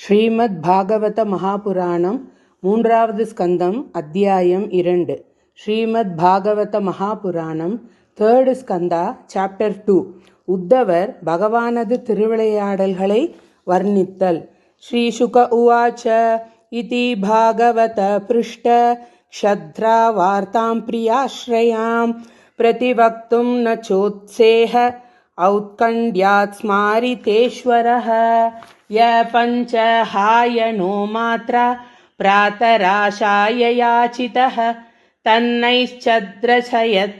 ஸ்ரீமத் பாகவத மகாபுராணம் மூன்றாவது ஸ்கந்தம் அத்தியாயம் 2. ஸ்ரீமத் பாகவத மகாபுராணம் third Skanda chapter 2. உத்தவர் பகவானது திருவிளையாடல்களை வர்ணித்தல். ஸ்ரீ சுக உவாச்ச இதி பாகவத பிருஷ்ட க்ஷத்ரா வார்த்தாம் பிரியாஸ்ரயாம் பிரதிவக்தும் ந சோத்சேஹ ஔத்கண்ட்யாத் ஸ்மாரிதேஸ்வரः ய பஞ்சஹாயனோ மாத்ரா பிராதராசாய யாசிதः தன்னைಶ್ಚದ್ರಛಯತ್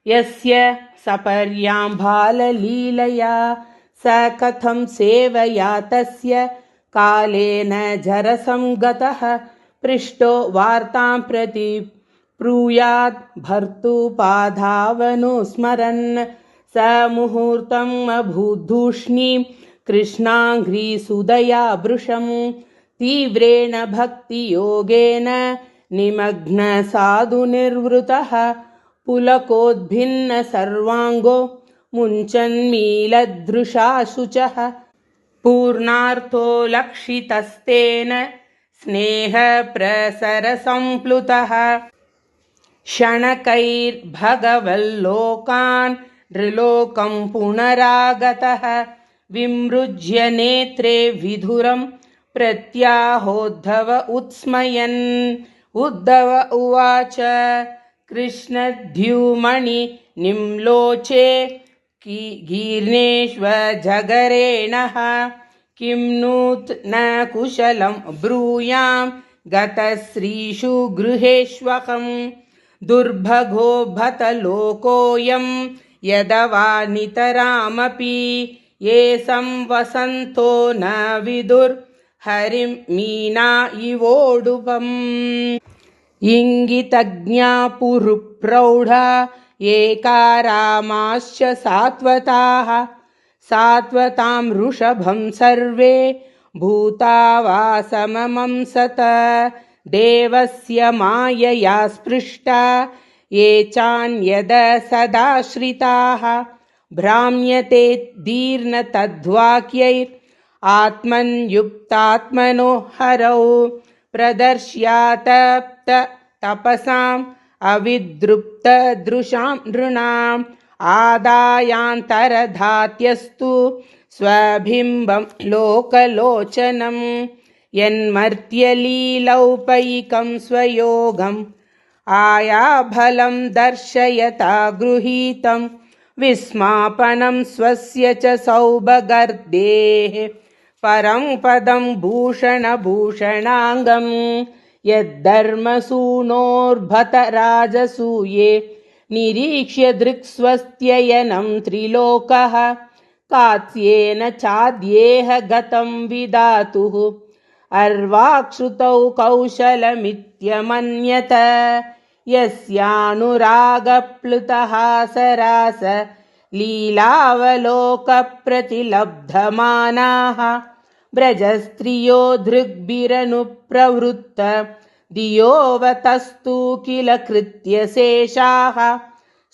ಯಸ್ಯ ಸಪರ್ಯಾಂ ಬಾಲಲೀಲಯಾ ಸ ಕಥಂ ಸೇವಯಾ ತಸ್ಯ ಕಾಲೇನ ಜರಸಂಗತಃ ಪೃಷ್ಟೋ ವಾರ್ತಾಂ ಪ್ರತಿ ಬ್ರೂಯಾತ್ ಭರ್ತುಪಾಧಾವನು ಸ್ಮರನ್ ಸ ಮುಹೂರ್ತಂ ಅಭೂಧೂಷ್ಣೀಂ ಕೃಷ್ಣಾಂಘ್ರೀಸುದಯಾ ಭೃಶಂ ತೀವ್ರೇಣ ಭಕ್ತಿಯೋಗೇನ ನಿಮಗ್ನ ಸಾಧು ನಿರ್ವೃತಃ ಪುಲಕೋದ್ಭಿನ್ನ ಸರ್ವಾಂಗೋ ಮುಂಚನ್ಮೀಲದೃಶಾ ಶುಚಃ ಪೂರ್ಣಾರ್ಥೋ ಲಕ್ಷಿತಸ್ತೇನ ಸ್ನೇಹ ಪ್ರಸರ ಸಂಪ್ಲುತಃ ಕ್ಷಣಕೈರ್ಭಗವಲ್ಲೋಕಾನ್ ನೃಲೋಕಂ ಪುನರಾಗತಃ ವಿಮೃಜ್ಯ ನೇತ್ರೇ ವಿಧುರಂ ಪ್ರತ್ಯಾಹೋದ್ಧವ ಉತ್ಸ್ಮಯನ್ ಉದ್ಧವ ಉವಾಚ ಕೃಷ್ಣದ್ಯುಮಣಿ ನಿಮ್ಲೋಚೆ ಗೀರ್ಣೇಶ್ವ ಜಗರೇಣಃ ಕಿಂ ನೂತ್ ನ ಕುಶಲಂ ಬ್ರೂಯಾಂ ಗತಶ್ರೀಷು ಗೃಹೇಶ್ವಕಂ ದುರ್ಭಗೋ ಭತ ಲೋಕೋಯಂ ಯದವಾ ನಿತರಾಮಪಿ ಯೇ ಸಂವಸಂತೋ ನ ವಿದುರ್ ಹರಿಂ ಮೀನಾ ಇವೋಡುಪಂ ಇಂಗಿತಜ್ಞಾ ಪುರುಪ್ರೌಢ ಏಕಾರಾಮಾಶ್ಚ ಸಾತ್ವತಾಃ ಸಾತ್ವತಾಂ ಋಷಭಂ ಸರ್ವೇ ಭೂತಾವಾಸಮಮಂಸತ ದೇವಸ್ಯ ಮಾಯಯಾ ಸ್ಪೃಷ್ಟಾ ಯೇ ಚಾನ್ಯದ ಸದಾಶ್ರಿತಾಃ ಭ್ರಾಮ್ಯತೆ ದೀರ್ಣ ತದ್ವಾಕ್ಯೈರ್ ಆತ್ಮನ್ಯುಕ್ತಾತ್ಮನೋ ಹರೌ ಪ್ರದರ್ಶ್ಯಾತಪ್ತ ತಪಸಾಂ ಅವಿದೃಪ್ತ ದೃಶಾಂ ನೃಣಾಂ ಆದಾಯಾಂತರಧಾತ್ಯಸ್ತು ಸ್ವಬಿಂಬಂ ಲೋಕಲೋಚನಂ ಯನ್ಮರ್ತ್ಯಲೀಲೌಪೈಕಂ ಸ್ವಯೋಗಂ ಆಯಾಫಲಂ ದರ್ಶಯತಾ ಗೃಹೀತಂ ವಿಸ್ಮಾಪನಂ ಸ್ವಸ್ಯ ಚ ಸೌಭಗರ್ದೇಃ ಪರಂ ಪದಂ ಭೂಷಣಭೂಷಣಾಂಗಂ ಯದ್ಧರ್ಮಸೂನೋರ್ಭತ ರಾಜಸೂಯೇ ನಿರೀಕ್ಷ್ಯ ದೃಕ್ಸ್ವಸ್ತ್ಯಯನಂ ತ್ರಿಲೋಕಃ ಕಾತ್ಸ್ಯೇನ ಚಾದ್ಯೇಹ ಗತಂ ವಿಧಾತುಃ ಅರ್ವಾಕ್ಷುತೌ ಕೌಶಲಮಿತ್ಯಮನ್ಯತ ಯಸ್ಯಾನುರಾಗಪ್ಲುತಃ ಸರಾಸ ಲೀಲಾವಲೋಕಪ್ರತಿಲಬ್ಧಮಾನಾಃ ಬ್ರಜಸ್ತ್ರಿಯೋ ದೃಗ್ಭಿರನುಪ್ರವೃತ್ತ ಧಿಯೋವತಸ್ತು ಕಿಲ ಕೃತ್ಯಶೇಷಾಃ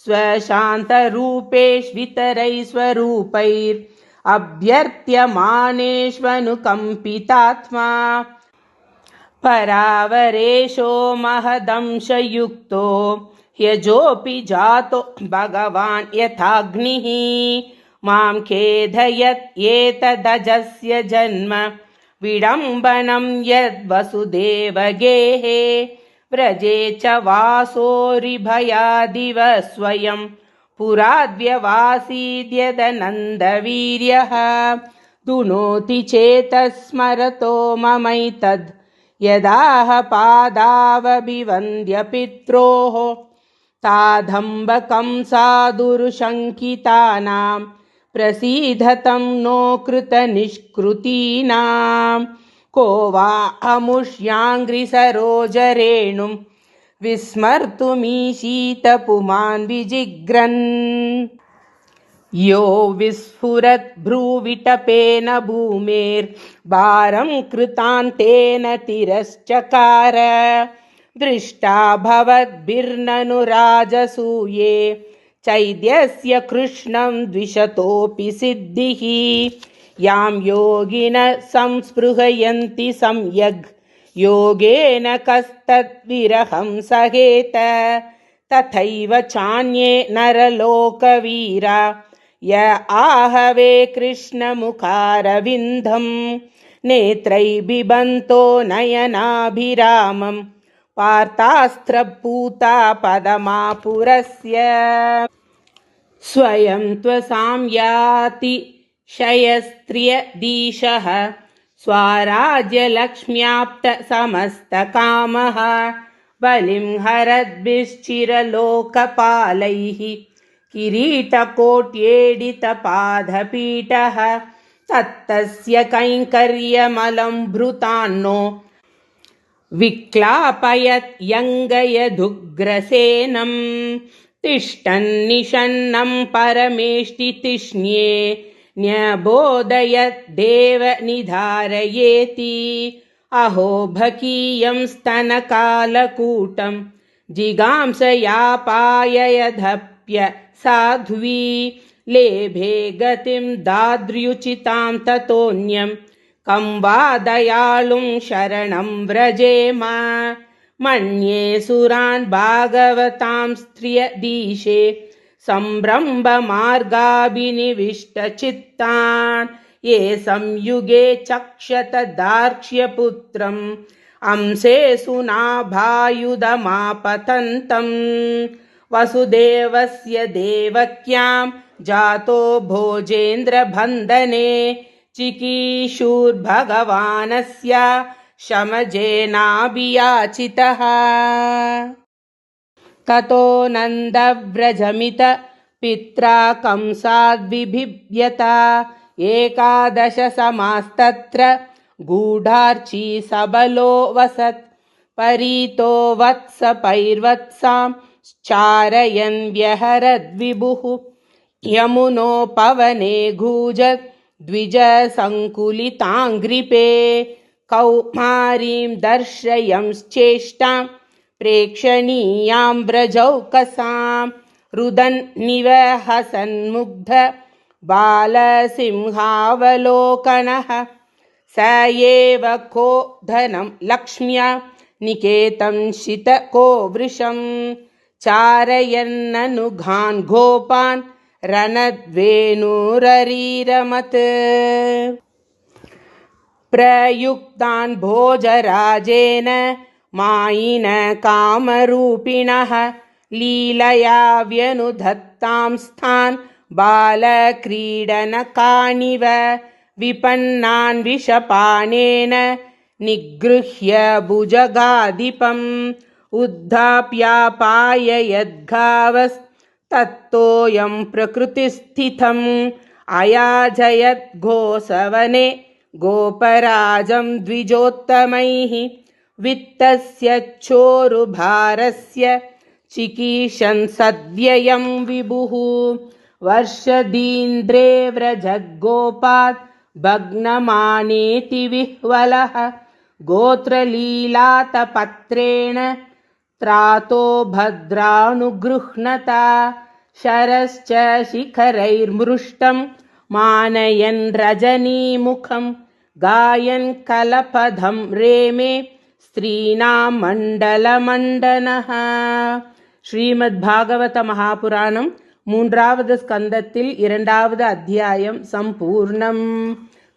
ಸ್ವಶಾಂತರೂಪೇಷ್ವಿತರೈಸ್ವರೂಪೈರ್ ಅಭ್ಯರ್ಥ್ಯಮಾನೇಷ್ವನುಕಂಪಿತಾತ್ಮಾ ಪರಾವರೇಶೋ ಮಹದಂಶಯುಕ್ತೋ ಯಜೋಪಿ ಜಾತೋ ಭಗವಾನ್ ಯಥಾಗ್ನಿಃ ಮಾಂ ಖೇದಯತ್ ಏತದಜಸ್ಯ ಜನ್ಮ ವಿಡಂಬನಂ ಯದ್ವಸುದೇವಗೇಃ ವ್ರಜೇ ಚ ವಾಸೋರಿಭಯಾದಿವ ಸ್ವಯಂ ಪುರಾದ್ವ್ಯವಾಸೀದ್ಯದನಂದವೀರ್ಯಃ ದುನೋತಿ ಚೇತಸ್ಮರತೋ ಮಮೈತದ್ ಯದಾಹ ಪಾದಾವಭಿವಂದ್ಯ ಪಿತ್ರೋಃ ತಾದಂಬಕಂ ಸಾಧುರುಶಂಕಿತಾನಾಂ ಪ್ರಸೀದತಂ ನೋ ಕೃತ ನಿಷ್ಕೃತೀನಾಂ ಕೋ ವಾ ಅಮುಷ್ಯಾಂಗ್ರಿಸರೋಜರೇಣುಂ ವಿಸ್ಮರ್ತುಮೀಶೀತ ಪುಮಾನ್ ವಿಜಿಗ್ರನ್ ಯೋ ವಿಸ್ಫುರತ್ ಭ್ರೂವಿಟಪೇನ ಭೂಮೇರ್ ಭಾರಂ ಕೃತಾಂತೇನ ತಿರಶ್ಚಕಾರ ದೃಷ್ಟಾ ಭವದ್ಭಿರ್ನನು ರಾಜಸೂಯೇ ಚೈದ್ಯಸ್ಯ ಕೃಷ್ಣಂ ದ್ವಿಷತೋಪಿ ಸಿದ್ಧಿಃ यां योगिनः संस्पृहयन्ति सम्यग् योगेन कस्तद्विरहं सहेत तथैव चान्ये नरलोकवीरा य आहवे कृष्णमुखारविन्दं नेत्रैः बिबन्तो नयनाभिरामं पार्थास्त्रपूता पदमापुरस्य स्वयं त्वसां याति शयस्त्रियदीशः स्वाराज्यलक्ष्म्याप्तसमस्तकामः बलिं हरद्भिश्चिरलोकपालैः किरीटकोट्येडितपादपीठः तत्तस्य कैङ्कर्यमलं भृतान्नो विक्लापयत् यङ्गयदुग्रसेनं तिष्ठन्निषन्नं परमेष्टितिष्ण्ये न्यबोधयत् देवनिधारयेति अहो भकीयं स्तनकालकूटं जिगांसयापाययदप्य साध्वी लेभे गतिं दाद्र्युचितां ततोऽन्यं कं वा दयालुं शरणं व्रजेम मन्ये सुरान् भागवतां स्त्रियदीशे सम्भ्रममार्गाभिनिविष्टचित्तान् ये संयुगे चक्षत दार्क्ष्यपुत्रम् अंसे सुनाभायुधमापतन्तं वसुदेवस्य देवक्यां जातो भोजेन्द्रबन्धने चिकीर्षुर्भगवानस्य शमजेनाभियाचितः ततो नन्दव्रजमित पित्रा कंसाद्विभिव्यता एकादश समास्तत्र गूढार्ची सबलो वसत् परीतो वत्सपैर्वत्सां चारयन् व्यहरद्विभुः यमुनोपवने घूजत् द्विजसङ्कुलिताङ्घ्रिपे कौमारीं दर्शयंश्चेष्टां प्रेक्षणीयां व्रजौकसां रुदन्निवहसन्मुग्ध बालसिंहावलोकनः स एव को धनं लक्ष्म्या निकेतं शितको वृषं चारयन्ननुघान् गोपान् रणद्वेणुररीरमत् प्रयुक्तान् भोजराजेन मायिन कामरूपिणः लीलया व्यनुधत्तां स्थान् बालक्रीडनकानिव विपन्नान् विषपाणेन निगृह्य भुजगाधिपम् उद्धाप्यापाययद्घावस्तत्तोऽयं प्रकृतिस्थितम् अयाजयद्घोषवने गोपराजं द्विजोत्तमैः वित्तस्य चोरुभारस्य चिकीर्षन् सद्व्ययं विभुः वर्षदीन्द्रे व्रजद्गोपात् भग्नमानेति विह्वलः गोत्रलीलातपत्रेण त्रातो भद्रानुगृह्णता शरश्च शिखरैर्मृष्टं मानयन् रजनीमुखं गायन् कलपदं रेमे स्त्रीणां मण्डलमण्डनः. ஸ்ரீமத்பாகவத மகாபுராணம் 3வது ஸ்கந்தத்தில் 2வது அத்தியாயம் சம்பூர்ணம்.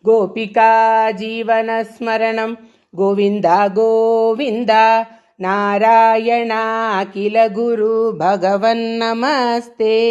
கோபிகா ஜீவனஸ்மரணம் கோவிந்தா கோவிந்தா நாராயண அகில குரு பகவன் நமஸ்தே.